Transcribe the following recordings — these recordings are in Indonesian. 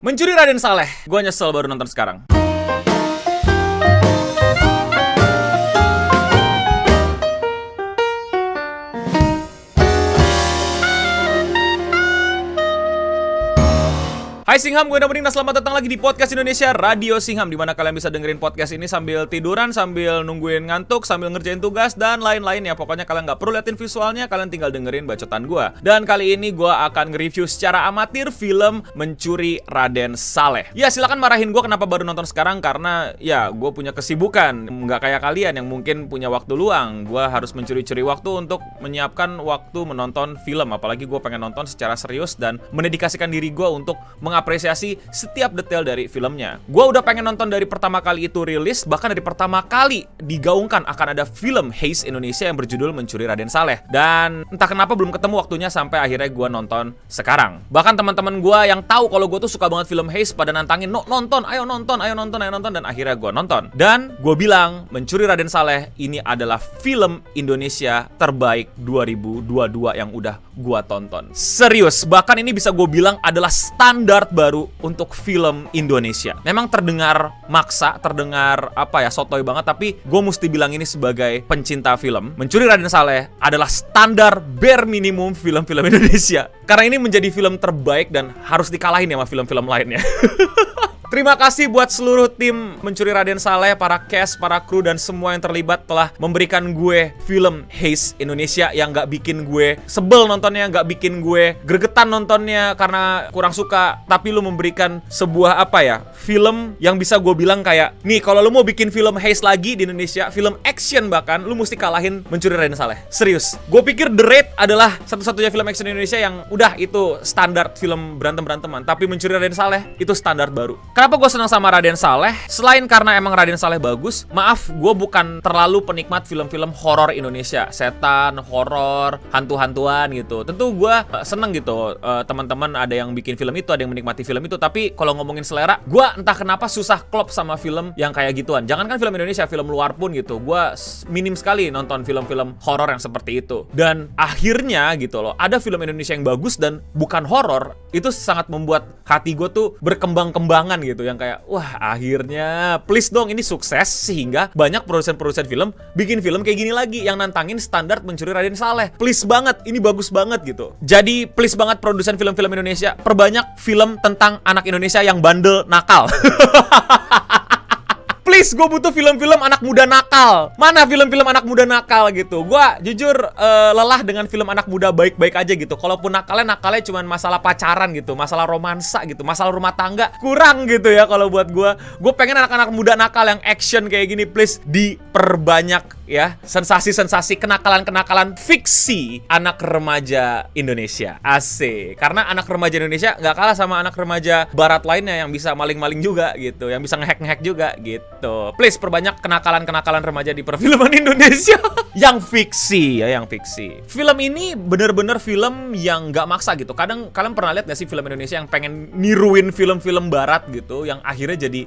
Mencuri Raden Saleh. Gua nyesel baru nonton sekarang. Hai Singham, gue Damoding dan selamat datang lagi di Podcast Indonesia Radio Singham, di mana kalian bisa dengerin podcast ini sambil tiduran, sambil nungguin ngantuk, sambil ngerjain tugas, dan lain-lain ya. Pokoknya kalian nggak perlu liatin visualnya, kalian tinggal dengerin bacotan gue. Dan kali ini gue akan nge-review secara amatir film Mencuri Raden Saleh. Ya silakan marahin gue kenapa baru nonton sekarang, karena ya gue punya kesibukan. Nggak kayak kalian yang mungkin punya waktu luang. Gue harus mencuri-curi waktu untuk menyiapkan waktu menonton film. Apalagi gue pengen nonton secara serius dan mendedikasikan diri gue untuk mengapresiasi setiap detail dari filmnya. Gue udah pengen nonton dari pertama kali itu rilis, bahkan dari pertama kali digaungkan akan ada film Heist Indonesia yang berjudul Mencuri Raden Saleh. Dan entah kenapa belum ketemu waktunya sampai akhirnya gue nonton sekarang. Bahkan teman-teman gue yang tahu kalau gue tuh suka banget film Heist pada nantangin, nonton, ayo nonton, dan akhirnya gue nonton. Dan gue bilang Mencuri Raden Saleh ini adalah film Indonesia terbaik 2022 yang udah gue tonton. Serius, bahkan ini bisa gue bilang adalah standar baru untuk film Indonesia. Memang terdengar maksa, terdengar sotoy banget, tapi gue mesti bilang ini sebagai pencinta film. Mencuri Raden Saleh adalah standar bare minimum film-film Indonesia. Karena ini menjadi film terbaik dan harus dikalahin ya sama film-film lainnya. Terima kasih buat seluruh tim Mencuri Raden Saleh, para cast, para kru, dan semua yang terlibat telah memberikan gue film Heist Indonesia yang gak bikin gue sebel nontonnya, gak bikin gue gregetan nontonnya karena kurang suka. Tapi lu memberikan sebuah film yang bisa gue bilang kayak, nih kalau lu mau bikin film Heist lagi di Indonesia, film action bahkan, lu mesti kalahin Mencuri Raden Saleh. Serius, gue pikir The Raid adalah satu-satunya film action Indonesia yang udah itu standar film berantem-beranteman. Tapi Mencuri Raden Saleh itu standar baru. Kenapa gue senang sama Raden Saleh? Selain karena emang Raden Saleh bagus, maaf, gue bukan terlalu penikmat film-film horor Indonesia, setan, horor, hantu-hantuan gitu. Tentu gue seneng gitu, teman-teman ada yang bikin film itu, ada yang menikmati film itu. Tapi kalau ngomongin selera, gue entah kenapa susah klop sama film yang kayak gituan. Jangankan film Indonesia, film luar pun gitu, gue minim sekali nonton film-film horor yang seperti itu. Dan akhirnya gitu loh, ada film Indonesia yang bagus dan bukan horor, itu sangat membuat hati gue tuh berkembang-kembangan gitu, yang kayak wah akhirnya please dong ini sukses sehingga banyak produsen-produsen film bikin film kayak gini lagi yang nantangin standar Mencuri Raden Saleh. Please banget, ini bagus banget gitu. Jadi please banget produsen film-film Indonesia, perbanyak film tentang anak Indonesia yang bandel nakal. Please, gue butuh film-film anak muda nakal. Mana film-film anak muda nakal gitu? Gue jujur lelah dengan film anak muda baik-baik aja gitu. Kalaupun nakalnya cuma masalah pacaran gitu, masalah romansa gitu, masalah rumah tangga, kurang gitu ya kalau buat gue. Gue pengen anak-anak muda nakal yang action kayak gini, please diperbanyak ya. Sensasi-sensasi, kenakalan-kenakalan fiksi anak remaja Indonesia. Asik. Karena anak remaja Indonesia nggak kalah sama anak remaja barat lainnya yang bisa maling-maling juga gitu, yang bisa ngehack-ngehack juga gitu. Please perbanyak kenakalan-kenakalan remaja di perfilman Indonesia yang fiksi ya, yang fiksi. Film ini bener-bener film yang nggak maksa gitu. Kadang kalian pernah lihat nggak sih film Indonesia yang pengen niruin film-film barat gitu, yang akhirnya jadi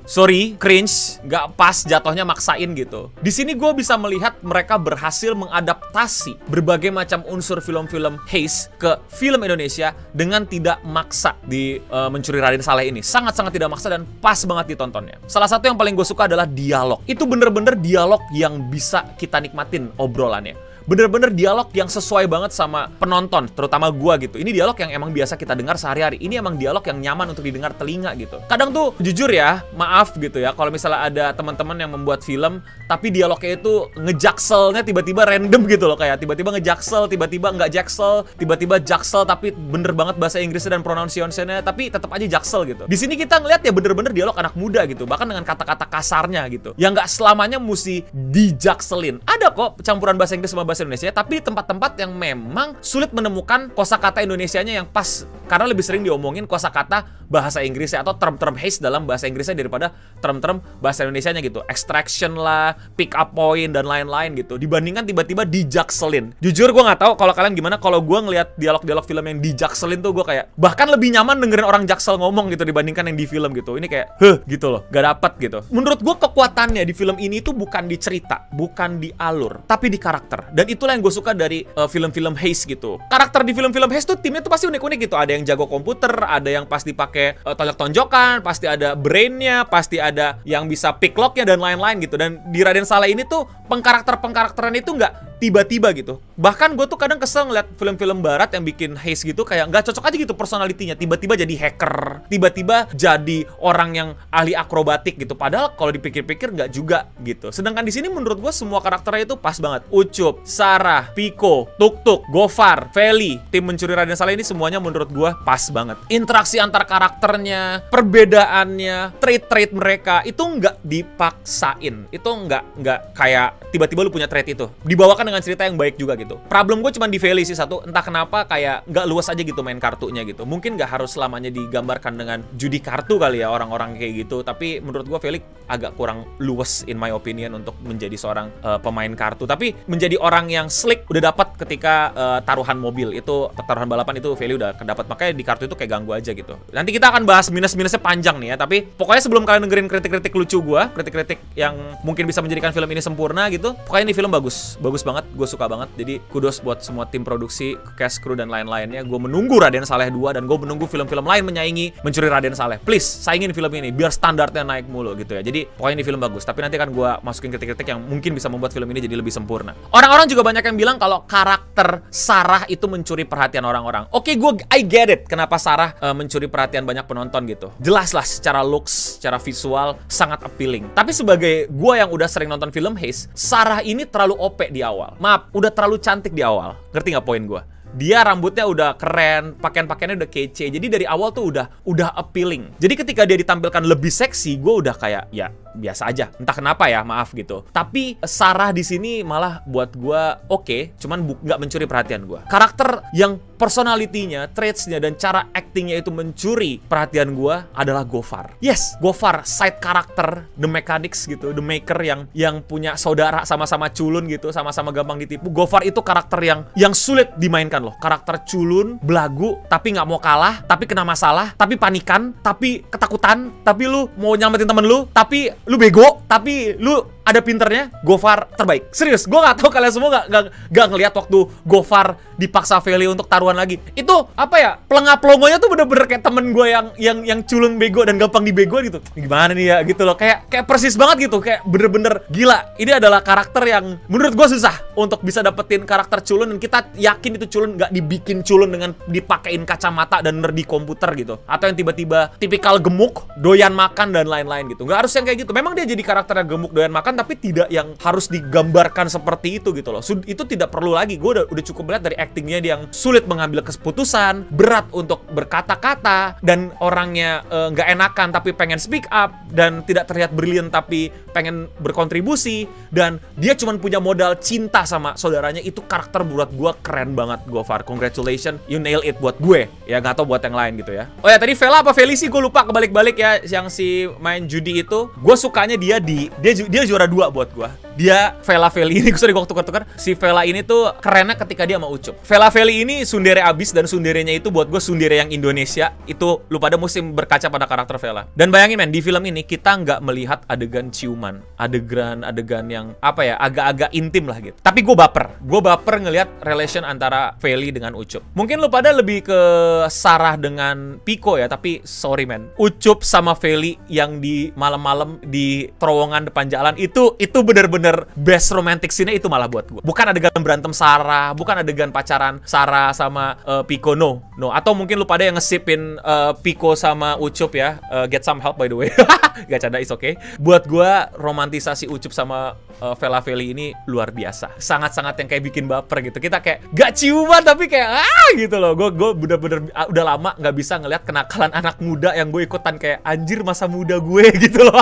cringe, nggak pas, jatuhnya maksain gitu. Di sini gue bisa melihat mereka berhasil mengadaptasi berbagai macam unsur film-film Heist ke film Indonesia dengan tidak maksa di Mencuri Raden Saleh ini. Sangat-sangat tidak maksa dan pas banget ditontonnya. Salah satu yang paling gue suka adalah dialog. Itu bener-bener dialog yang bisa kita nikmatin obrolannya. Bener-bener dialog yang sesuai banget sama penonton, terutama gua gitu. Ini dialog yang emang biasa kita dengar sehari-hari. Ini emang dialog yang nyaman untuk didengar telinga gitu. Kadang tuh jujur ya, maaf gitu ya, kalau misalnya ada teman-teman yang membuat film tapi dialognya itu ngejakselnya tiba-tiba random gitu loh, kayak tiba-tiba ngejaksel, tiba-tiba nggak jaksel, tiba-tiba jaksel tapi bener banget bahasa Inggrisnya dan pronunciation-nya tapi tetap aja jaksel gitu. Di sini kita ngeliat ya bener-bener dialog anak muda gitu, bahkan dengan kata-kata kasarnya gitu. Yang nggak selamanya mesti dijakselin. Ada kok campuran bahasa Inggris sama bahasa Indonesia, tapi tempat-tempat yang memang sulit menemukan kosakata Indonesianya yang pas, karena lebih sering diomongin kosakata bahasa Inggrisnya atau term-term Heist dalam bahasa Inggrisnya daripada term-term bahasa Indonesianya gitu. Extraction lah, pick up point dan lain-lain gitu, dibandingkan tiba-tiba dijakselin. Jujur gue nggak tahu kalau kalian gimana. Kalau gue ngelihat dialog-dialog film yang dijakselin tuh gue kayak bahkan lebih nyaman dengerin orang jaksel ngomong gitu dibandingkan yang di film gitu. Ini kayak gitu loh, gak dapet gitu. Menurut gue kekuatannya di film ini tuh bukan di cerita, bukan di alur, tapi di karakter. Dan Dan itulah yang gue suka dari film-film heist gitu. Karakter di film-film heist tuh timnya tuh pasti unik-unik gitu. Ada yang jago komputer, ada yang pasti pakai tonjok-tonjokan, pasti ada brainnya, pasti ada yang bisa pick locknya dan lain-lain gitu. Dan di Raden Saleh ini tuh pengkarakteran itu nggak tiba-tiba gitu. Bahkan gue tuh kadang kesel ngeliat film-film barat yang bikin heist gitu, kayak nggak cocok aja gitu personalitinya. Tiba-tiba jadi hacker, tiba-tiba jadi orang yang ahli akrobatik gitu. Padahal kalau dipikir-pikir nggak juga gitu. Sedangkan di sini menurut gue semua karakternya itu pas banget. Ucup, Sarah, Piko, Tuk-Tuk, Gofar, Feli, tim mencuri Raden Saleh ini semuanya menurut gue pas banget. Interaksi antar karakternya, perbedaannya, trait-trait mereka itu nggak dipaksain. Itu nggak kayak tiba-tiba lu punya trait itu. Dibawakan dengan cerita yang baik juga gitu. Problem gue cuma di Feli sih satu, entah kenapa kayak nggak luas aja gitu main kartunya gitu. Mungkin nggak harus selamanya digambarkan dengan judi kartu kali ya orang-orang kayak gitu. Tapi menurut gue Feli agak kurang luas in my opinion untuk menjadi seorang pemain kartu. Tapi menjadi orang yang slick udah dapat ketika taruhan mobil itu, taruhan balapan itu Feli udah dapat. Makanya di kartu itu kayak ganggu aja gitu. Nanti kita akan bahas minus-minusnya panjang nih ya. Tapi pokoknya sebelum kalian dengerin kritik-kritik lucu gue, kritik-kritik yang mungkin bisa menjadikan film ini sempurna gitu, pokoknya ini film bagus banget, gue suka banget. Jadi kudos buat semua tim produksi, cast, kru dan lain-lainnya. Gue menunggu Raden Saleh 2 dan gue menunggu film-film lain menyaingi Mencuri Raden Saleh. Please saingin film ini biar standarnya naik mulu gitu ya. Jadi pokoknya ini film bagus. Tapi nanti kan gue masukin kritik-kritik yang mungkin bisa membuat film ini jadi lebih sempurna. Orang-orang juga banyak yang bilang kalau karakter Sarah itu mencuri perhatian orang-orang. Oke, I get it. Kenapa Sarah mencuri perhatian banyak penonton gitu. Jelas lah secara looks, secara visual sangat appealing. Tapi sebagai gue yang udah sering nonton film heist, Sarah ini terlalu OP di awal. Maaf, udah terlalu cantik di awal. Ngerti nggak poin gue? Dia rambutnya udah keren, pakaian-pakaiannya udah kece. Jadi dari awal tuh udah appealing. Jadi ketika dia ditampilkan lebih seksi, gue udah kayak ya biasa aja. Entah kenapa ya, maaf gitu. Tapi Sarah di sini malah buat gue oke, cuman nggak mencuri perhatian gue. Karakter yang personality-nya, traits-nya, dan cara acting-nya itu mencuri perhatian gue adalah Gofar. Yes, Gofar, side karakter, the mechanics gitu, the maker yang punya saudara sama-sama culun gitu, sama-sama gampang ditipu. Gofar itu karakter yang sulit dimainkan loh. Karakter culun, belagu, tapi nggak mau kalah, tapi kena masalah, tapi panikan, tapi ketakutan, tapi lu mau nyelamatin temen lu, tapi lu bego, tapi lu ada pinternya. Gofar terbaik. Serius, gue nggak tahu kalian semua nggak ngelihat waktu Gofar dipaksa Feli untuk taruhan lagi. Itu apa ya? Pelengah-pelongonya tuh bener-bener kayak temen gue yang culun bego dan gampang dibego gitu. Gimana nih ya gitu loh. Kayak persis banget gitu. Kayak bener-bener gila. Ini adalah karakter yang menurut gue susah untuk bisa dapetin karakter culun, dan kita yakin itu culun nggak dibikin culun dengan dipakein kacamata dan nerdi komputer gitu. Atau yang tiba-tiba tipikal gemuk, doyan makan dan lain-lain gitu. Nggak harus yang kayak gitu. Memang dia jadi karakter yang gemuk, doyan makan, tapi tidak yang harus digambarkan seperti itu gitu loh. Itu tidak perlu lagi. Gue udah cukup melihat dari actingnya dia yang sulit mengambil keputusan, berat untuk berkata-kata, dan orangnya nggak enakan tapi pengen speak up, dan tidak terlihat brilian tapi pengen berkontribusi, dan dia cuma punya modal cinta sama saudaranya. Itu karakter buat gue keren banget. Gofar, congratulations, you nail it buat gue. Ya nggak tahu buat yang lain gitu ya. Oh ya, tadi Vela apa Feli sih, gue lupa, kebalik-balik ya. Yang si main judi itu, gue sukanya dia juara 2 buat gue. Dia Vela Feli ini, gue sering tukar-tukar. Si Vela ini tuh kerennya ketika dia mau Ucup. Vela Feli ini sundere abis, dan sunderenya itu buat gue sundere yang Indonesia. Itu lu pada musim berkaca pada karakter Vela. Dan bayangin men, di film ini kita nggak melihat adegan ciuman, adegan yang apa ya, agak-agak intim lah gitu. Tapi gue baper ngelihat relation antara Feli dengan Ucup. Mungkin lu pada lebih ke Sarah dengan Piko ya, tapi sorry men, Ucup sama Feli yang di malam-malam di terowongan depan jalan itu bener-bener best romantic scene-nya itu malah buat gue. Bukan adegan berantem Sarah, bukan adegan pacaran Sarah sama Piko, no. Atau mungkin lu pada yang ngesipin Piko sama Ucup ya, get some help by the way. Gak canda, is okay. Buat gue romantisasi Ucup sama Vela Feli ini luar biasa. Sangat-sangat yang kayak bikin baper gitu. Kita kayak gak ciuman tapi kayak gitu loh. Gue bener-bener udah lama gak bisa ngeliat kenakalan anak muda yang gue ikutan, kayak anjir masa muda gue gitu loh.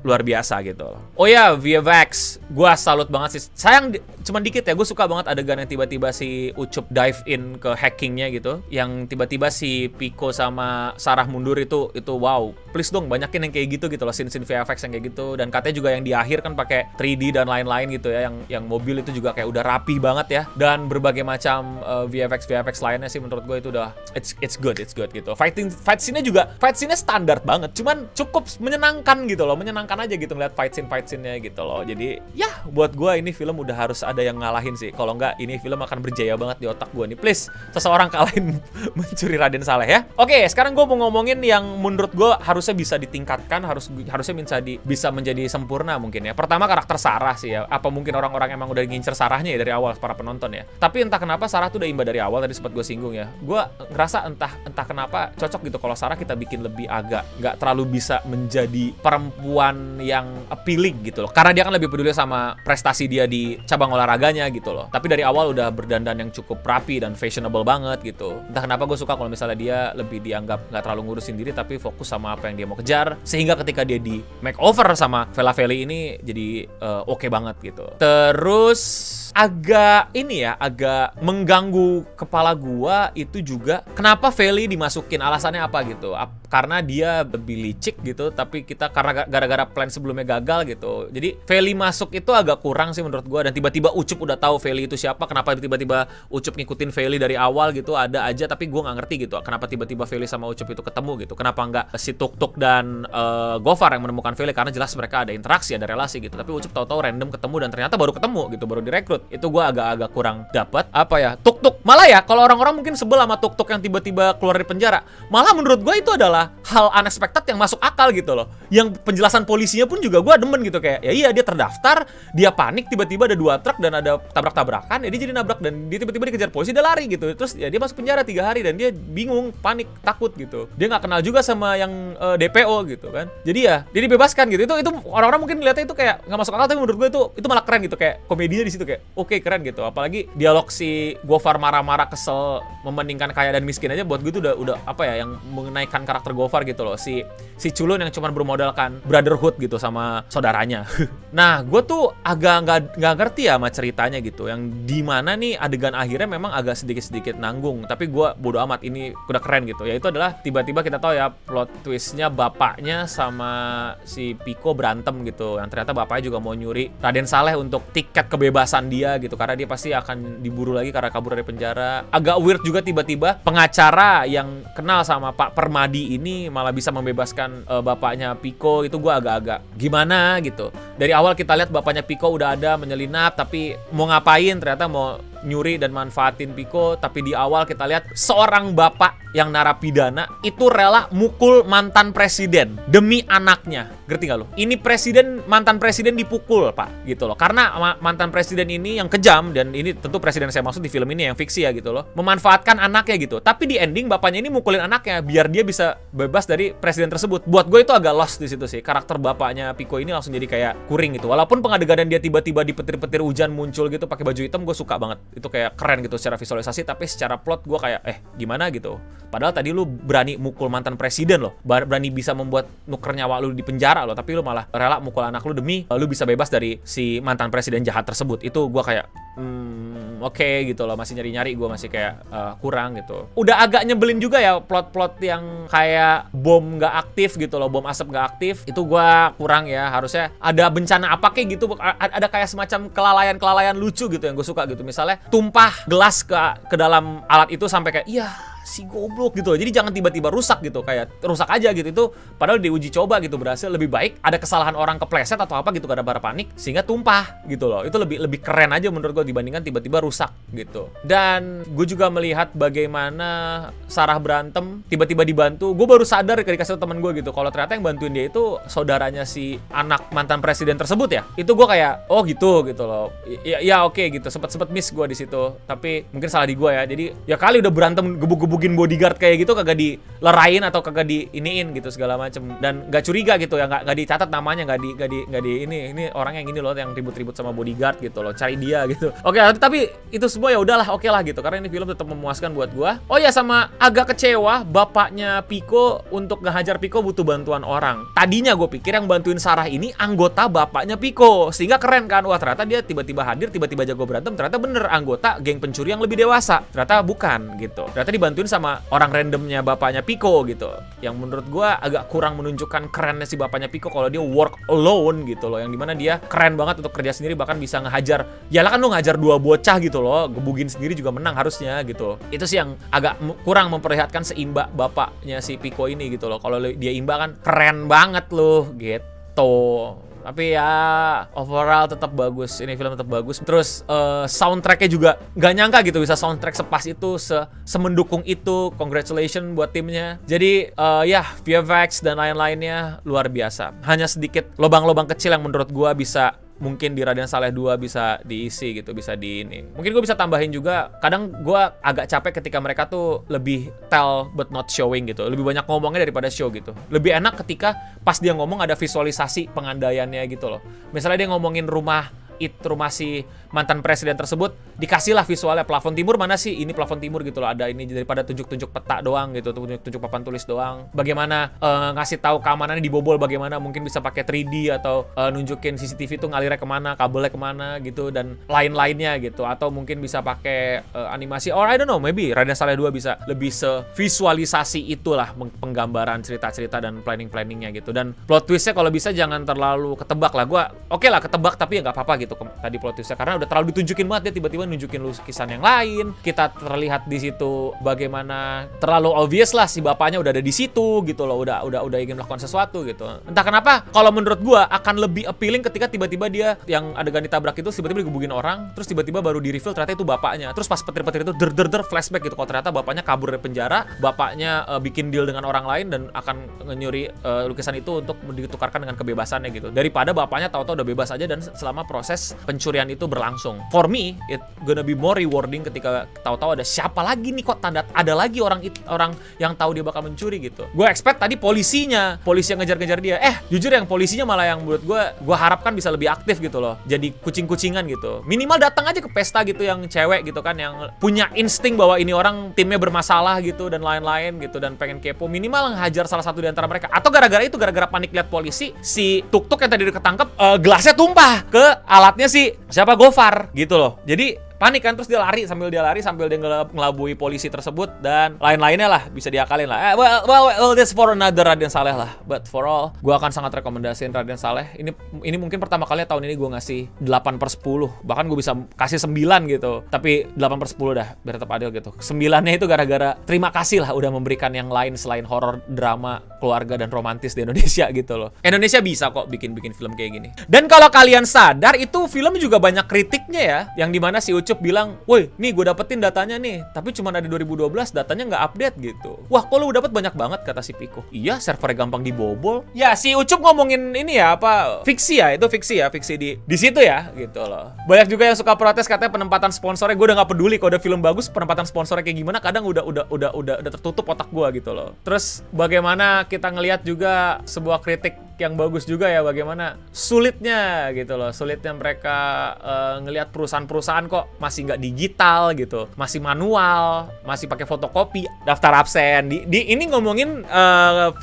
Luar biasa gitu loh. Oh ya, VFX, gue salut banget sih. Sayang cuman dikit ya, gue suka banget adegan yang tiba-tiba si Ucup dive in ke hackingnya gitu, yang tiba-tiba si Piko sama Sarah mundur itu wow. Please dong banyakin yang kayak gitu loh, scene-scene VFX yang kayak gitu. Dan katanya juga yang di akhir kan pakai 3D dan lain-lain gitu ya, yang mobil itu juga kayak udah rapi banget ya, dan berbagai macam VFX lainnya sih menurut gue itu udah it's good gitu. Fight scene-nya standar banget, cuman cukup menyenangkan gitu loh, menyenangkan menyenangkan aja gitu ngeliat fight scene-nya gitu loh. Jadi ya buat gue ini film udah harus ada yang ngalahin sih. Kalau nggak ini film akan berjaya banget di otak gue nih. Please, seseorang kalahin Mencuri Raden Saleh ya. Oke, sekarang gue mau ngomongin yang menurut gue harusnya bisa ditingkatkan, harusnya bisa menjadi sempurna mungkin ya. Pertama karakter Sarah sih ya. Apa mungkin orang-orang emang udah ngincer Sarahnya ya dari awal para penonton ya. Tapi entah kenapa Sarah tuh udah imba dari awal, tadi sempat gue singgung ya. Gue ngerasa entah kenapa cocok gitu kalau Sarah kita bikin lebih agak nggak terlalu bisa menjadi perempuan yang appealing gitu loh. Karena dia kan lebih peduli sama prestasi dia di cabang olahraganya gitu loh. Tapi dari awal udah berdandan yang cukup rapi dan fashionable banget gitu. Entah kenapa gue suka kalau misalnya dia lebih dianggap nggak terlalu ngurusin diri tapi fokus sama apa yang dia mau kejar. Sehingga ketika dia di makeover sama Bella Feli ini jadi oke banget gitu. Terus agak mengganggu kepala gua itu juga kenapa Feli dimasukin, alasannya apa gitu. Karena dia lebih licik gitu, tapi kita karena gara-gara plan sebelumnya gagal gitu. Jadi Feli masuk itu agak kurang sih menurut gua, dan tiba-tiba Ucup udah tahu Feli itu siapa, kenapa tiba-tiba Ucup ngikutin Feli dari awal gitu, ada aja tapi gua nggak ngerti gitu. Kenapa tiba-tiba Feli sama Ucup itu ketemu gitu. Kenapa nggak si Tuk-Tuk dan Gofar yang menemukan Feli, karena jelas mereka ada interaksi, ada relasi gitu. Tapi Ucup tahu-tahu random ketemu dan ternyata baru ketemu gitu, baru direkrut. Itu gue agak-agak kurang dapat apa ya. Tuk-Tuk malah ya, kalau orang-orang mungkin sebel sama Tuk-Tuk yang tiba-tiba keluar dari penjara, malah menurut gue itu adalah hal unexpected yang masuk akal gitu loh. Yang penjelasan polisinya pun juga gue demen gitu, kayak ya iya dia terdaftar, dia panik tiba-tiba ada 2 truk dan ada tabrak-tabrakan, ya dia jadi nabrak dan dia tiba-tiba dikejar polisi, dia lari gitu. Terus ya dia masuk penjara 3 hari dan dia bingung, panik, takut gitu. Dia nggak kenal juga sama yang DPO gitu kan. Jadi ya dia dibebaskan gitu. Itu orang-orang mungkin ngeliatnya itu kayak nggak masuk akal, tapi menurut gue itu malah keren gitu, kayak komedinya di situ kayak oke, keren gitu. Apalagi dialog si Gofar marah-marah kesel membandingkan kaya dan miskin aja buat gue itu udah apa ya, yang menaikkan karakter Gofar gitu loh. Si culun yang cuma bermodalkan brotherhood gitu sama saudaranya. Nah, gue tuh agak nggak ngerti ya sama ceritanya gitu, yang dimana nih adegan akhirnya memang agak sedikit-sedikit nanggung, tapi gue bodo amat, ini udah keren gitu. Yaitu adalah tiba-tiba kita tahu ya plot twistnya bapaknya sama si Piko berantem gitu, yang ternyata bapaknya juga mau nyuri Raden Saleh untuk tiket kebebasan dia gitu, karena dia pasti akan diburu lagi karena kabur dari penjara. Agak weird juga tiba-tiba pengacara yang kenal sama Pak Permadi ini malah bisa membebaskan bapaknya Piko. Itu gue agak-agak gimana gitu. Dari awal kita lihat bapaknya Piko udah ada menyelinap, tapi mau ngapain, ternyata mau nyuri dan manfaatin Piko. Tapi di awal kita lihat seorang bapak yang narapidana itu rela mukul mantan presiden demi anaknya. Ngerti gak lo? Ini mantan presiden dipukul pak gitu loh. Karena mantan presiden ini yang kejam, dan ini tentu presiden saya maksud di film ini yang fiksi ya gitu loh, memanfaatkan anaknya gitu. Tapi di ending bapaknya ini mukulin anaknya biar dia bisa bebas dari presiden tersebut. Buat gue itu agak lost di situ sih. Karakter bapaknya Piko ini langsung jadi kayak kuring gitu. Walaupun pengadegan dia tiba-tiba di petir-petir hujan muncul gitu pakai baju hitam, gue suka banget. Itu kayak keren gitu secara visualisasi, tapi secara plot gue kayak gimana gitu. Padahal tadi lu berani mukul mantan presiden loh, berani bisa membuat nuker nyawa lu di penjara loh, tapi lu malah rela mukul anak lu demi lu bisa bebas dari si mantan presiden jahat tersebut. Itu gue kayak oke gitu loh, masih nyari-nyari, gue masih kayak kurang gitu. Udah agak nyebelin juga ya plot-plot yang kayak bom nggak aktif gitu loh, bom asap nggak aktif, itu gue kurang ya. Harusnya ada bencana apa kayak gitu, ada kayak semacam kelalaian lucu gitu yang gue suka gitu. Misalnya tumpah gelas ke dalam alat itu sampai kayak iya si goblok gitu loh. Jadi jangan tiba-tiba rusak gitu, kayak rusak aja gitu. Itu padahal diuji coba gitu berhasil. Lebih baik ada kesalahan orang kepleset atau apa gitu gara-gara panik sehingga tumpah gitu loh. Itu lebih keren aja menurut gue dibandingkan tiba-tiba rusak gitu. Dan gue juga melihat bagaimana Sarah berantem tiba-tiba dibantu. Gue baru sadar ketika dikasih temen gue gitu, kalau ternyata yang bantuin dia itu saudaranya si anak mantan presiden tersebut ya. Itu gue kayak oh gitu loh. Ya oke gitu. Sempet miss gue di situ. Tapi mungkin salah di gue ya. Jadi ya kali udah berantem gebuk-gebukin bodyguard kayak gitu kagak dilerain atau kagak diiniin gitu segala macem, dan nggak curiga gitu ya, nggak dicatat namanya, nggak di ini orang yang ini loh yang ribut-ribut sama bodyguard gitu loh, cari dia gitu. Oke, tapi itu semua ya udahlah, oke lah gitu, karena ini film tetap memuaskan buat gua. Oh ya, sama agak kecewa bapaknya Piko untuk ngehajar Piko butuh bantuan orang. Tadinya gue pikir yang bantuin Sarah ini anggota bapaknya Piko, sehingga keren kan. Wah ternyata dia tiba-tiba hadir, tiba-tiba jago berantem, ternyata bener anggota geng pencuri yang lebih dewasa. Ternyata bukan gitu, ternyata dibantuin sama orang randomnya bapaknya Piko gitu, yang menurut gue agak kurang menunjukkan kerennya si bapaknya Piko kalau dia work alone gitu loh, yang dimana dia keren banget untuk kerja sendiri, bahkan bisa ngehajar, yalah kan lu ngajar 2 bocah gitu loh, gebugin sendiri juga menang harusnya gitu. Itu sih yang agak kurang memperlihatkan seimba bapaknya si Piko ini gitu loh. Kalau dia imba kan keren banget loh gitu. gitu. Tapi ya overall tetap bagus. Ini film tetap bagus. Terus soundtracknya juga nggak nyangka gitu bisa soundtrack sepas itu, semendukung itu. Congratulations buat timnya. Jadi ya VFX dan lain-lainnya luar biasa. Hanya sedikit lobang-lobang kecil yang menurut gua bisa mungkin di Raden Saleh 2 bisa diisi gitu, bisa di ini. Mungkin gue bisa tambahin juga, kadang gue agak capek ketika mereka tuh lebih tell but not showing gitu. Lebih banyak ngomongnya daripada show gitu. Lebih enak ketika pas dia ngomong ada visualisasi pengandaiannya gitu loh. Misalnya dia ngomongin rumah si mantan presiden tersebut, dikasihlah visualnya plafon timur mana sih, ini plafon timur gitu loh, ada ini, daripada tunjuk-tunjuk peta doang gitu, tunjuk-tunjuk papan tulis doang. Bagaimana ngasih tahu keamanannya dibobol, bagaimana mungkin bisa pakai 3D atau nunjukin CCTV itu ngalirnya kemana, kabelnya kemana gitu, dan lain-lainnya gitu. Atau mungkin bisa pakai animasi, or I don't know, maybe Raden Saleh 2 bisa lebih sevisualisasi itulah penggambaran cerita-cerita dan planning-planningnya gitu. Dan plot twistnya kalau bisa jangan terlalu ketebak lah. Gue oke lah ketebak, tapi ya nggak apa-apa gitu tadi plot twistnya, karena udah terlalu ditunjukin banget, dia tiba-tiba nunjukin lukisan yang lain. Kita terlihat di situ bagaimana terlalu obvious lah si bapaknya udah ada di situ gitu loh, udah ingin melakukan sesuatu gitu. Entah kenapa kalau menurut gua akan lebih appealing ketika tiba-tiba dia yang adegan ditabrak itu tiba-tiba digebukin orang, terus tiba-tiba baru di reveal ternyata itu bapaknya. Terus pas petir-petir itu flashback gitu, kalau ternyata bapaknya kabur dari penjara, bapaknya bikin deal dengan orang lain dan akan nyuri lukisan itu untuk ditukarkan dengan kebebasannya gitu. Daripada bapaknya tahu-tahu udah bebas aja dan selama proses pencurian itu berlangsung. For me, it gonna be more rewarding ketika tahu-tahu ada siapa lagi nih, kok ada lagi orang yang tahu dia bakal mencuri gitu. Gue expect tadi polisi yang ngejar-ngejar dia. Jujur yang polisinya malah yang menurut gue harapkan bisa lebih aktif gitu loh. Jadi kucing-kucingan gitu. Minimal datang aja ke pesta gitu yang cewek gitu kan, yang punya insting bahwa ini orang timnya bermasalah gitu dan lain-lain gitu dan pengen kepo. Minimal ngehajar salah satu di antara mereka. Atau gara-gara panik lihat polisi, si tuk-tuk yang tadi ketangkep gelasnya tumpah ke alatnya si siapa Gofar gitu loh. Jadi panik kan, terus dia lari sambil dia ngelabui polisi tersebut dan lain-lainnya lah, bisa diakalin lah. Well, that's for another Raden Saleh lah. But for all, gue akan sangat rekomendasiin Raden Saleh. Ini mungkin pertama kali tahun ini gue ngasih 8/10. Bahkan gue bisa kasih 9 gitu. Tapi 8/10 dah, biar tetap adil gitu. 9-nya itu gara-gara terima kasih lah udah memberikan yang lain selain horor, drama, keluarga, dan romantis di Indonesia gitu loh. Indonesia bisa kok bikin film kayak gini. Dan kalau kalian sadar, itu film juga banyak kritiknya ya. Yang dimana si Ucup bilang, woi, nih gue dapetin datanya nih, tapi cuma ada 2012, datanya nggak update gitu. Wah, kok lu dapet banyak banget, kata si Piko. Iya, servernya gampang dibobol. Ya, si Ucup ngomongin ini ya, fiksi ya, itu fiksi di situ ya, gitu loh. Banyak juga yang suka protes, katanya penempatan sponsornya, gue udah nggak peduli kalau ada film bagus, penempatan sponsornya kayak gimana, kadang udah tertutup otak gue gitu loh. Terus bagaimana kita ngelihat juga sebuah kritik yang bagus juga ya, bagaimana sulitnya mereka ngelihat perusahaan-perusahaan kok masih nggak digital gitu, masih manual, masih pakai fotokopi, daftar absen. Ini ngomongin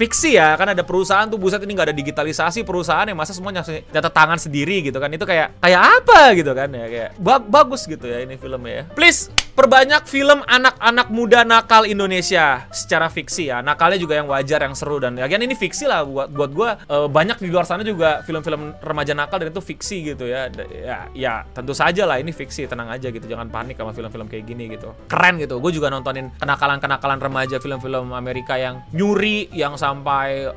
fiksi ya, kan ada perusahaan tuh buset ini nggak ada digitalisasi perusahaan yang masa semuanya nyatet tangan sendiri gitu kan, itu kayak apa gitu kan ya, kayak bagus gitu ya ini filmnya ya. Please perbanyak film anak-anak muda nakal Indonesia secara fiksi ya, nakalnya juga yang wajar, yang seru, dan lagian ini fiksi lah buat gue. Banyak di luar sana juga film-film remaja nakal dan itu fiksi gitu ya. Ya tentu saja lah ini fiksi, tenang aja gitu, jangan panik sama film-film kayak gini gitu. Keren gitu. Gue juga nontonin kenakalan remaja, film-film Amerika yang nyuri, yang sampai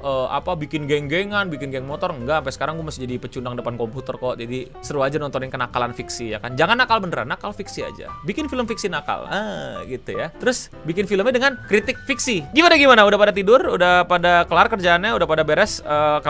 bikin geng-gengan, bikin geng motor. Enggak, sampai sekarang gue masih jadi pecundang depan komputer kok. Jadi seru aja nontonin kenakalan fiksi ya kan. Jangan nakal beneran, nakal fiksi aja. Bikin film fiksi nakal. Gitu ya. Terus bikin filmnya dengan kritik fiksi. Gimana? Udah pada tidur? Udah pada kelar kerjaannya? Udah pada beres?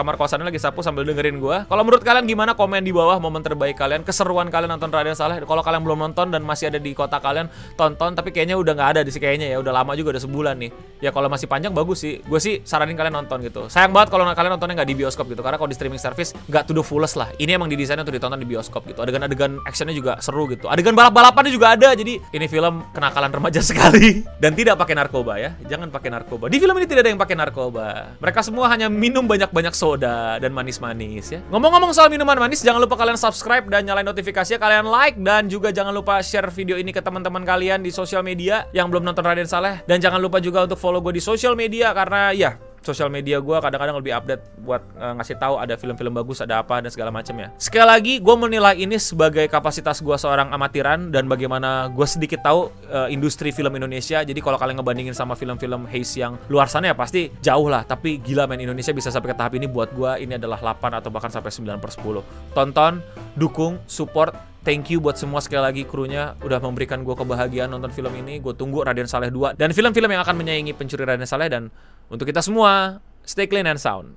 Kamar kosannya lagi sapu sambil dengerin gue. Kalau menurut kalian gimana? Komen di bawah momen terbaik kalian, keseruan kalian nonton Raden Saleh. Kalau kalian belum nonton dan masih ada di kota kalian, tonton. Tapi kayaknya udah nggak ada di sini kayaknya ya. Udah lama juga, udah sebulan nih. Ya kalau masih panjang bagus sih. Gue sih saranin kalian nonton gitu. Sayang banget kalau kalian nontonnya nggak di bioskop gitu. Karena kalau di streaming service nggak to the fullest lah. Ini emang didesain untuk ditonton di bioskop gitu. Adegan-adegan actionnya juga seru gitu. Adegan balap-balapannya juga ada. Jadi ini film kenakalan remaja sekali. Dan tidak pakai narkoba ya. Jangan pakai narkoba. Di film ini tidak ada yang pakai narkoba. Mereka semua hanya minum banyak-banyak soda dan manis-manis ya. Ngomong-ngomong soal minuman manis, jangan lupa kalian subscribe dan nyalain notifikasinya, kalian like, dan juga jangan lupa share video ini ke teman-teman kalian di sosial media yang belum nonton Raden Saleh, dan jangan lupa juga untuk follow gue di sosial media karena ya sosial media gue kadang-kadang lebih update buat ngasih tahu ada film-film bagus, ada apa dan segala macam ya. Sekali lagi gue menilai ini sebagai kapasitas gue seorang amatiran dan bagaimana gue sedikit tahu industri film Indonesia. Jadi kalau kalian ngebandingin sama film-film Haze yang luar sana ya pasti jauh lah. Tapi gila men, Indonesia bisa sampai ke tahap ini, buat gue ini adalah 8 atau bahkan sampai 9/10. Tonton, dukung, support. Thank you buat semua sekali lagi krunya udah memberikan gue kebahagiaan nonton film ini. Gue tunggu Raden Saleh 2 dan film-film yang akan menyaingi Pencuri Raden Saleh. Dan untuk kita semua, stay clean and sound.